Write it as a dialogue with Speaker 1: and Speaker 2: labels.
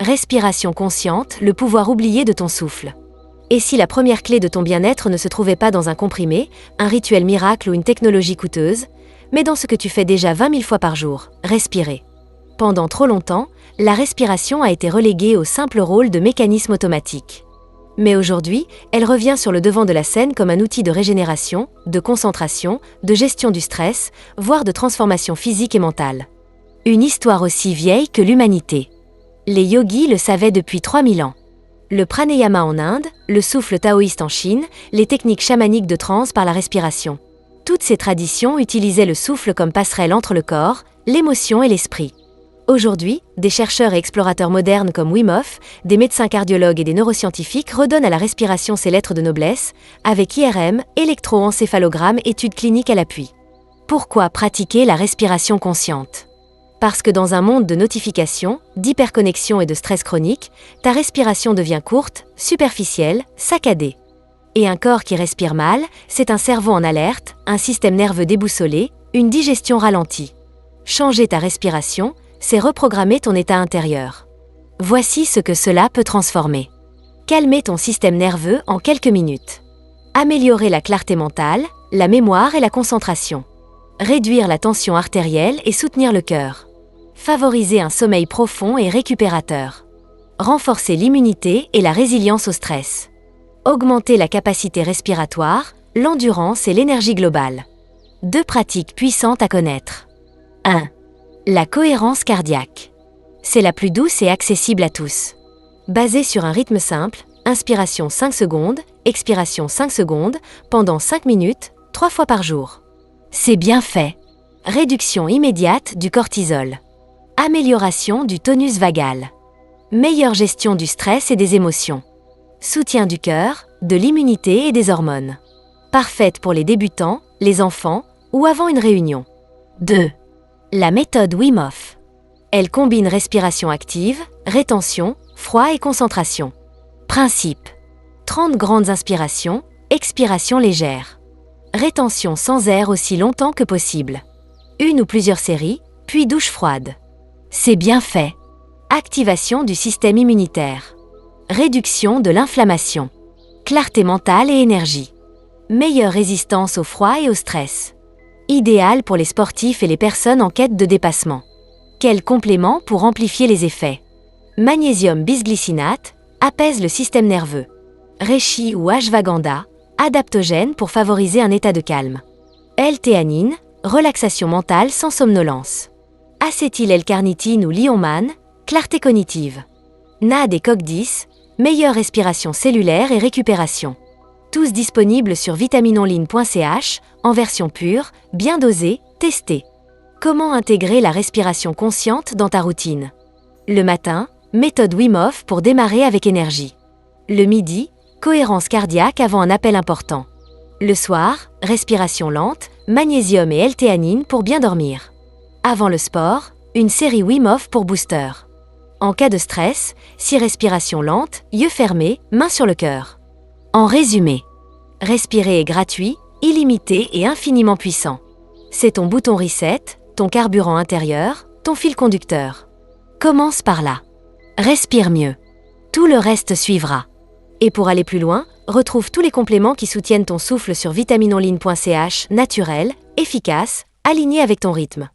Speaker 1: Respiration consciente, le pouvoir oublié de ton souffle. Et si la première clé de ton bien-être ne se trouvait pas dans un comprimé, un rituel miracle ou une technologie coûteuse, mais dans ce que tu fais déjà 20 000 fois par jour, respirer. Pendant trop longtemps, la respiration a été reléguée au simple rôle de mécanisme automatique. Mais aujourd'hui, elle revient sur le devant de la scène comme un outil de régénération, de concentration, de gestion du stress, voire de transformation physique et mentale. Une histoire aussi vieille que l'humanité. Les yogis le savaient depuis 3000 ans. Le pranayama en Inde, le souffle taoïste en Chine, les techniques chamaniques de transe par la respiration. Toutes ces traditions utilisaient le souffle comme passerelle entre le corps, l'émotion et l'esprit. Aujourd'hui, des chercheurs et explorateurs modernes comme Wim Hof, des médecins cardiologues et des neuroscientifiques redonnent à la respiration ses lettres de noblesse, avec IRM, électroencéphalogramme, études cliniques à l'appui. Pourquoi pratiquer la respiration consciente ? Parce que dans un monde de notifications, d'hyperconnexion et de stress chronique, ta respiration devient courte, superficielle, saccadée. Et un corps qui respire mal, c'est un cerveau en alerte, un système nerveux déboussolé, une digestion ralentie. Changer ta respiration, c'est reprogrammer ton état intérieur. Voici ce que cela peut transformer. Calmer ton système nerveux en quelques minutes. Améliorer la clarté mentale, la mémoire et la concentration. Réduire la tension artérielle et soutenir le cœur. Favoriser un sommeil profond et récupérateur. Renforcer l'immunité et la résilience au stress. Augmenter la capacité respiratoire, l'endurance et l'énergie globale. 2 pratiques puissantes à connaître. 1. La cohérence cardiaque. C'est la plus douce et accessible à tous. Basée sur un rythme simple, inspiration 5 secondes, expiration 5 secondes, pendant 5 minutes, 3 fois par jour. C'est bien fait. Réduction immédiate du cortisol. Amélioration du tonus vagal. Meilleure gestion du stress et des émotions. Soutien du cœur, de l'immunité et des hormones. Parfaite pour les débutants, les enfants ou avant une réunion. 2. La méthode Wim Hof. Elle combine respiration active, rétention, froid et concentration. Principe. 30 grandes inspirations, expiration légère. Rétention sans air aussi longtemps que possible. 1 ou plusieurs séries, puis douche froide. C'est bien fait. Activation du système immunitaire. Réduction de l'inflammation. Clarté mentale et énergie. Meilleure résistance au froid et au stress. Idéal pour les sportifs et les personnes en quête de dépassement. Quel complément pour amplifier les effets. Magnésium bisglycinate apaise le système nerveux. Reishi ou ashwagandha, adaptogène pour favoriser un état de calme. L-théanine, relaxation mentale sans somnolence. Acétyl-L-carnitine ou Lionman, clarté cognitive. NAD et COQ10, meilleure respiration cellulaire et récupération. Tous disponibles sur vitaminonline.ch, en version pure, bien dosée, testée. Comment intégrer la respiration consciente dans ta routine ? Le matin, méthode Wim Hof pour démarrer avec énergie. Le midi, cohérence cardiaque avant un appel important. Le soir, respiration lente, magnésium et L-théanine pour bien dormir. Avant le sport, une série Wim Hof pour booster. En cas de stress, 6 respirations lentes, yeux fermés, mains sur le cœur. En résumé, respirer est gratuit, illimité et infiniment puissant. C'est ton bouton reset, ton carburant intérieur, ton fil conducteur. Commence par là. Respire mieux. Tout le reste suivra. Et pour aller plus loin, retrouve tous les compléments qui soutiennent ton souffle sur vitaminonline.ch, naturel, efficace, aligné avec ton rythme.